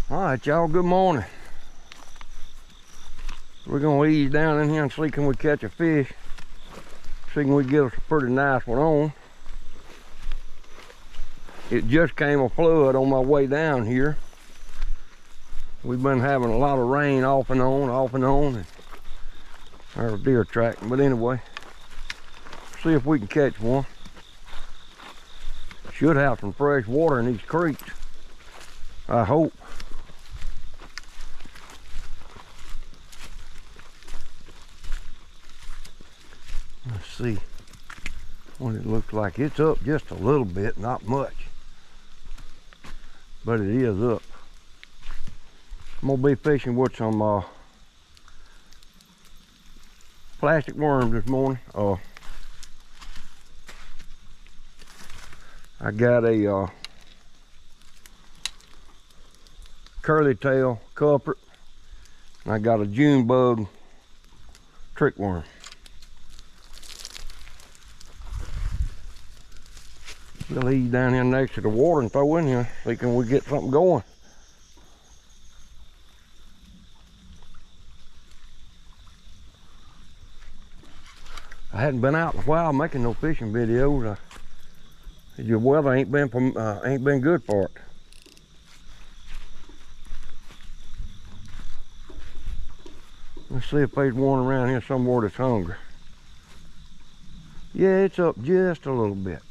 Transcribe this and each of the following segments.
All right, y'all, good morning. We're gonna ease down in here and see can we catch a fish. See can we get us a pretty nice one on. It just came a flood on my way down here. We've been having a lot of rain off and on, and our deer tracking. But anyway, see if we can catch one. Should have some fresh water in these creeks, I hope. Let's see what it looks like. It's up just a little bit, not much, but it is up. I'm gonna be fishing with some plastic worms this morning. I got a curly tail culprit, and I got a June bug trick worm. We'll ease down here next to the water and throw in here, see can we get something going. I hadn't been out in a while making no fishing videos. The weather ain't been good for it. Let's see if there's one around here somewhere that's hungry. Yeah, it's up just a little bit.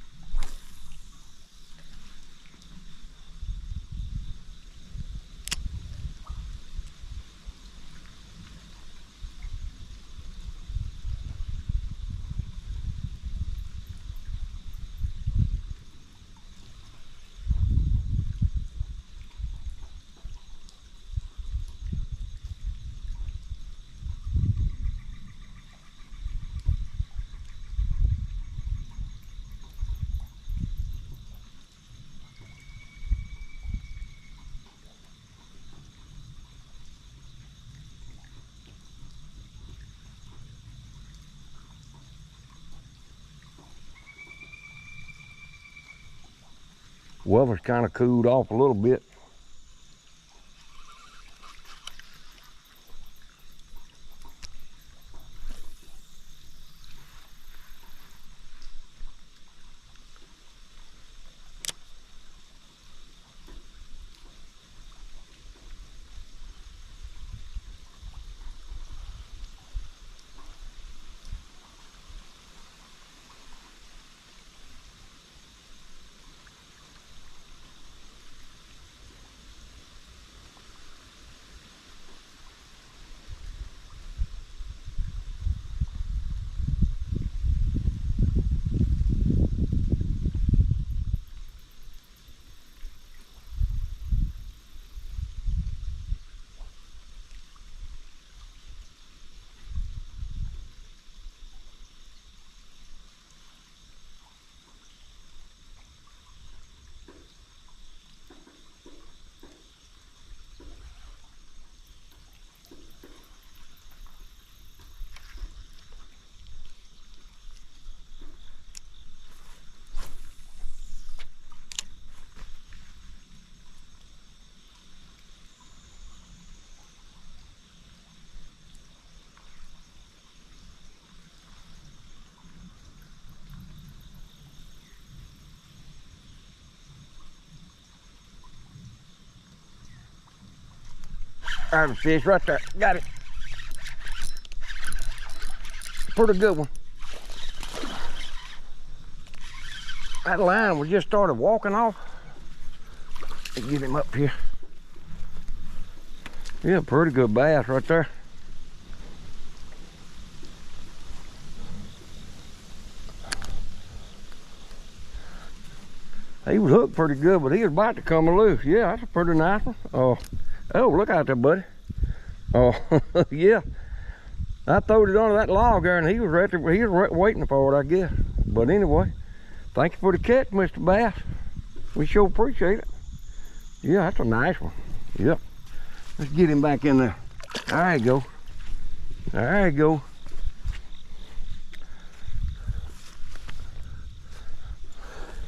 Weather's kind of cooled off a little bit. There's a fish right there. Got it. Pretty good one. That line was just started walking off. Let's get him up here. Yeah, pretty good bass right there. He was hooked pretty good, but he was about to come loose. Yeah, that's a pretty nice one. Oh, look out there, buddy. Oh, yeah. I throwed it under that log there, and he was right there. He was waiting for it, I guess. But anyway, thank you for the catch, Mr. Bass. We sure appreciate it. Yeah, that's a nice one. Yep. Let's get him back in there. There you go. There you go.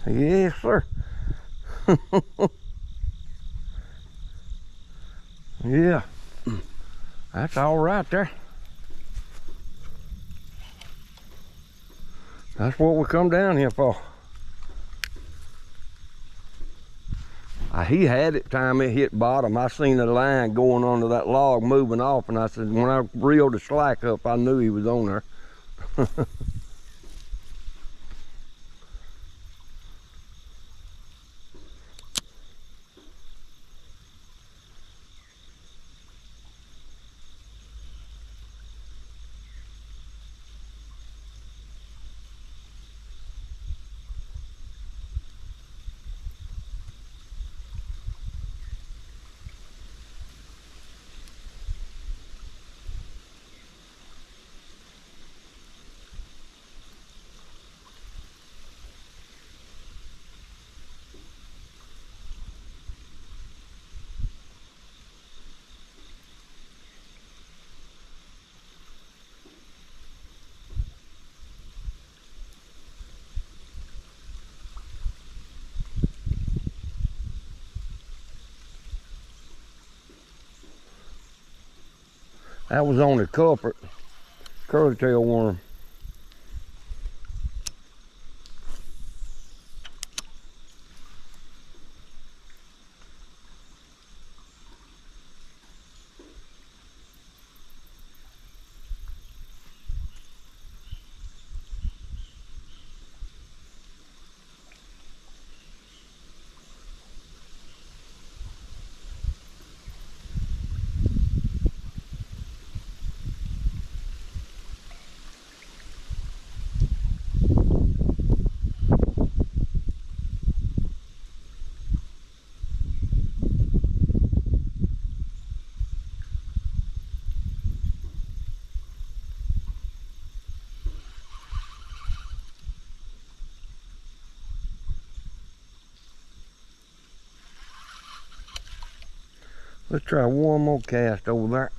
Yes, sir. Yeah, that's all right there. That's what we come down here for. He had it time it hit bottom. I seen a line going onto that log moving off, and I said, when I reeled the slack up, I knew he was on there. That was on the culprit, curly-tail worm. Let's try one more cast over there.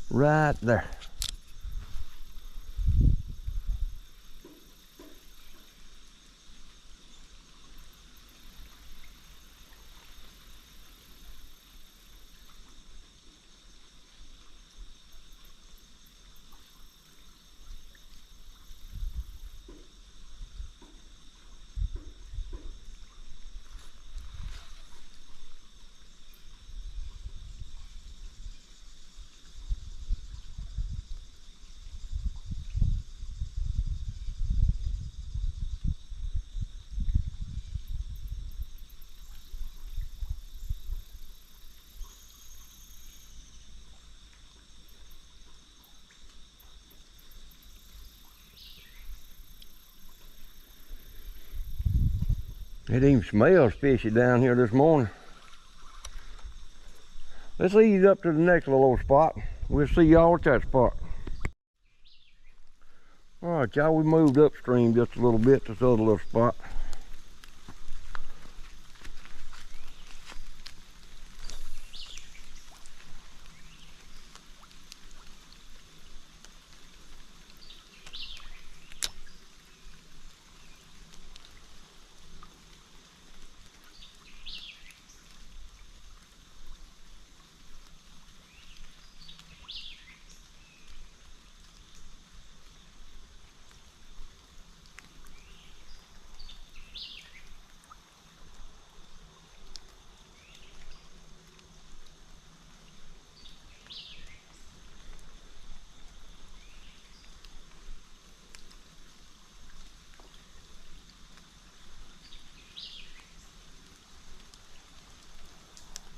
Right there. It even smells fishy down here this morning. Let's ease up to the next little spot. We'll see y'all at that spot. All right, y'all, we moved upstream just a little bit to this other little spot.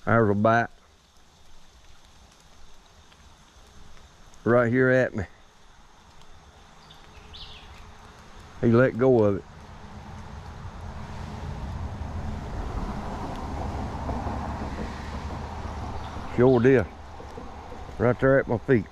There's a bite right here at me. He let go of it. Sure did. Right there at my feet.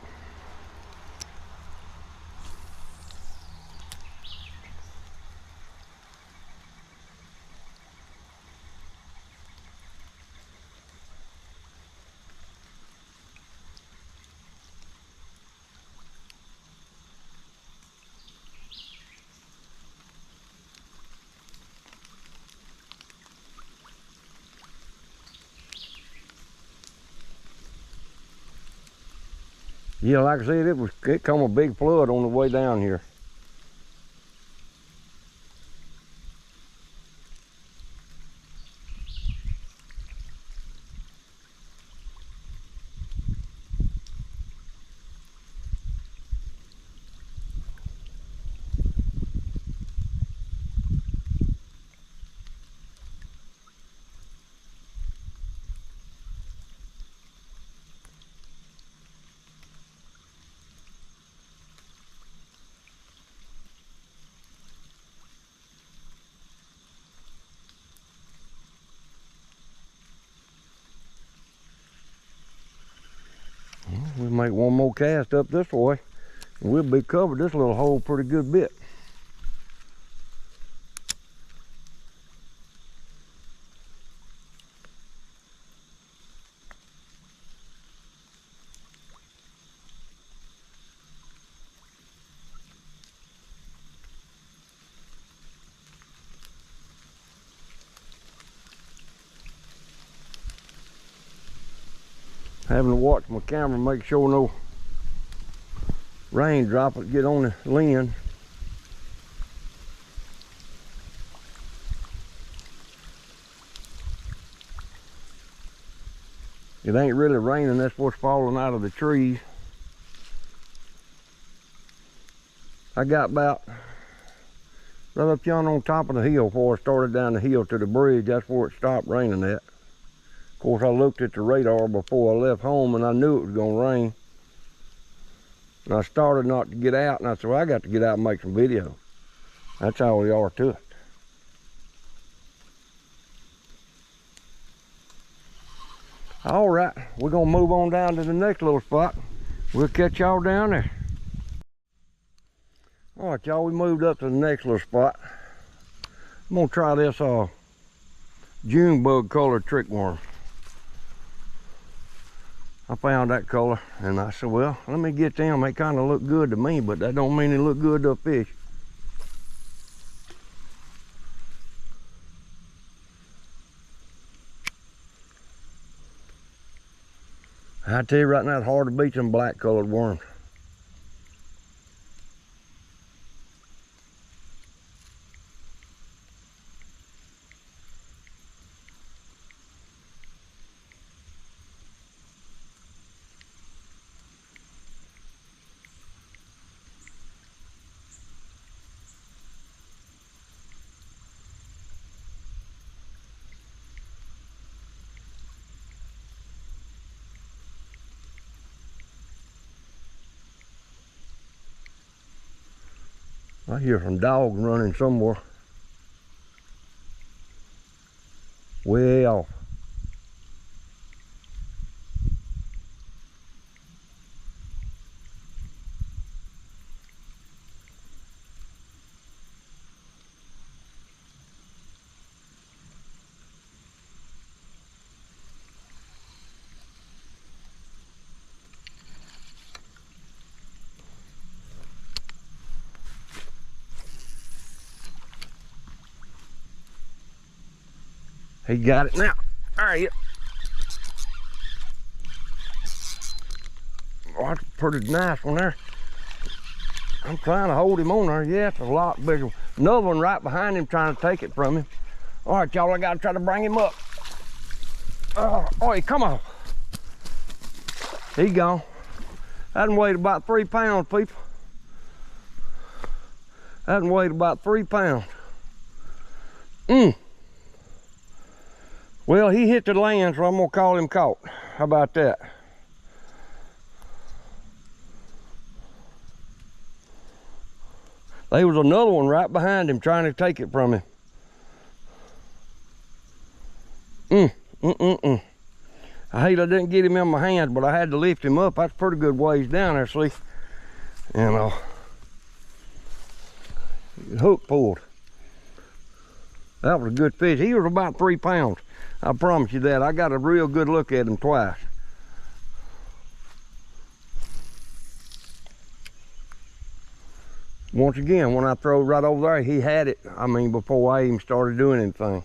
Yeah, like I said, it come a big flood on the way down here. We'll make one more cast up this way, and we'll be covered this little hole pretty good bit. Having to watch my camera, make sure no rain droplets get on the lens. It ain't really raining, that's what's falling out of the trees. I got about right up yonder on top of the hill before I started down the hill to the bridge. That's where it stopped raining at. Of course, I looked at the radar before I left home and I knew it was gonna rain. And I started not to get out, and I said, well, I got to get out and make some videos. That's all we are to it. All right, we're gonna move on down to the next little spot. We'll catch y'all down there. All right, y'all, we moved up to the next little spot. I'm gonna try this June bug color trick worm. I found that color and I said, well, let me get them. They kind of look good to me, but that don't mean they look good to a fish. I tell you right now, it's hard to beat them black colored worms. I hear some dogs running somewhere. Way off. He got it now. There he is. Oh, that's a pretty nice one there. I'm trying to hold him on there. Yeah, it's a lot bigger. Another one right behind him trying to take it from him. All right, y'all, I gotta try to bring him up. Oh, come on. He gone. That one weighed about 3 pounds, people. That one weighed about 3 pounds. Well, he hit the land, so I'm gonna call him caught. How about that? There was another one right behind him trying to take it from him. I hate I didn't get him in my hand, but I had to lift him up. That's pretty good ways down there, see? And hook pulled. That was a good fish. He was about 3 pounds. I promise you that. I got a real good look at him twice. Once again, when I throw right over there, he had it. I mean, before I even started doing anything.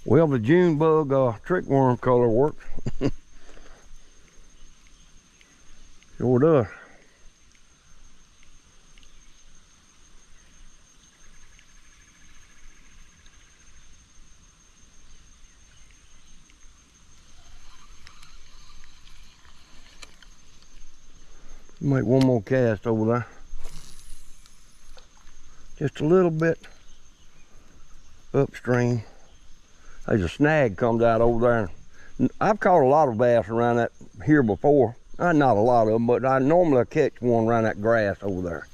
Well, the June bug trickworm color works. Sure does. Make one more cast over there. Just a little bit upstream. There's a snag comes out over there. I've caught a lot of bass around that here before. Not a lot of them, but I normally catch one around that grass over there.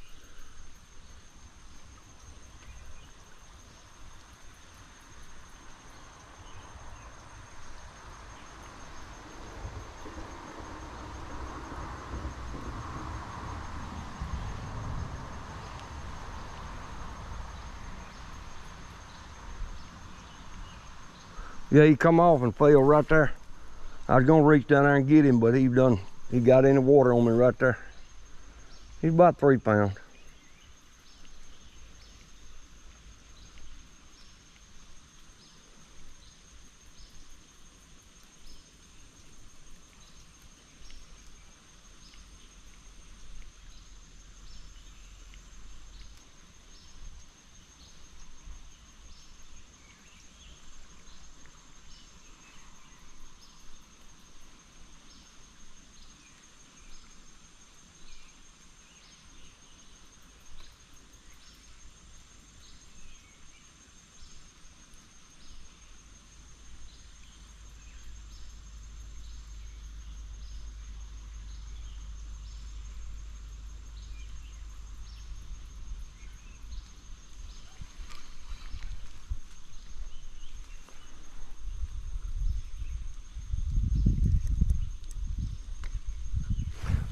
Yeah, he come off and fell right there. I was gonna reach down there and get him, but he got in the water on me right there. He's about 3 pounds.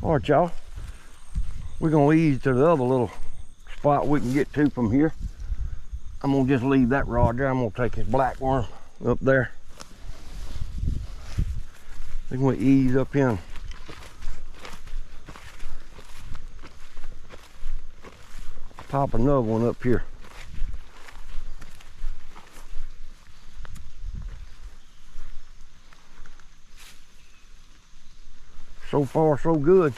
All right, y'all. We're gonna ease to the other little spot we can get to from here. I'm gonna just leave that rod there. I'm gonna take his black worm up there. We're gonna ease up in. Pop another one up here. So far, so good.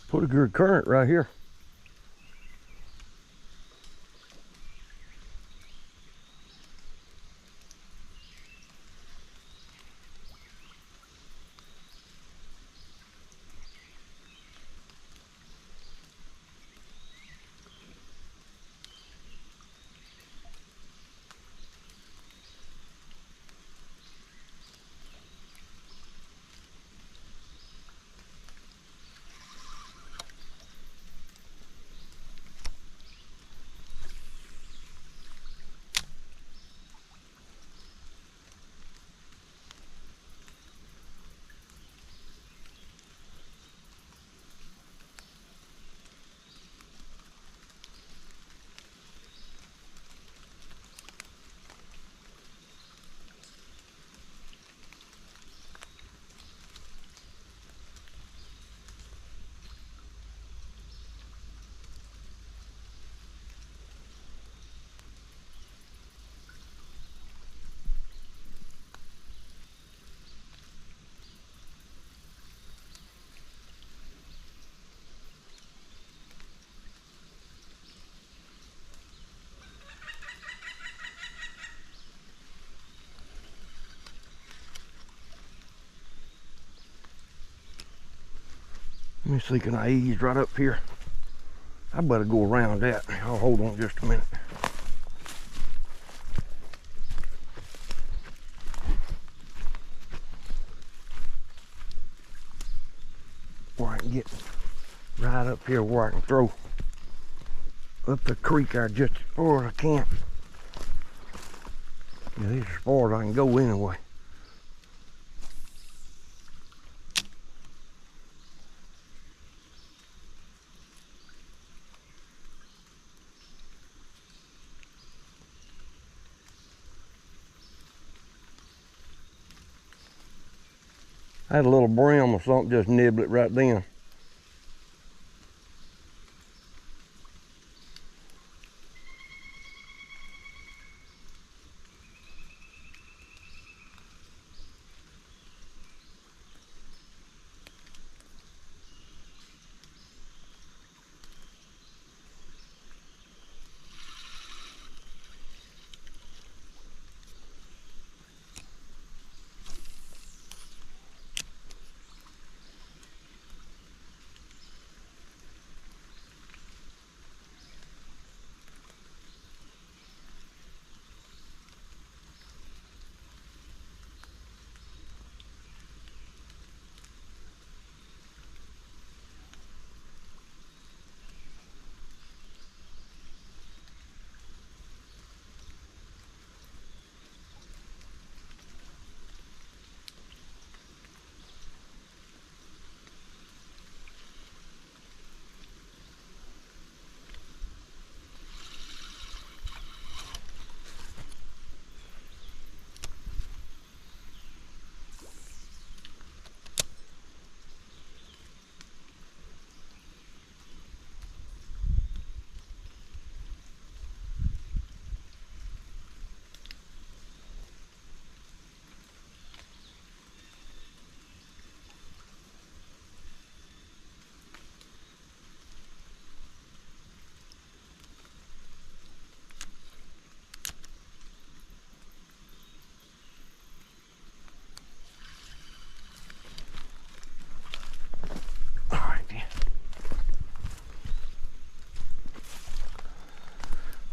Put a good current right here. Let me see, can I ease right up here? I better go around that. I'll hold on just a minute. can get right up here where I can throw up the creek there just as far as I can. Yeah, this is as far as I can go anyway. I had a little brim or something, just nibble it right then.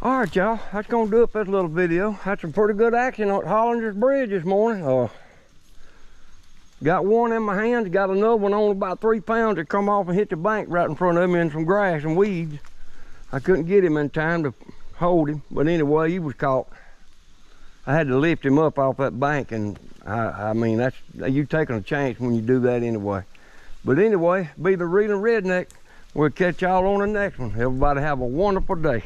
All right, y'all, that's gonna do it for this little video. Had some pretty good action on Hollingers Bridge this morning. Got one in my hands, got another one on about 3 pounds that come off and hit the bank right in front of me in some grass and weeds. I couldn't get him in time to hold him, but anyway, he was caught. I had to lift him up off that bank, and I mean, that's you taking a chance when you do that anyway. But anyway, be the Reeling Redneck. We'll catch y'all on the next one. Everybody have a wonderful day.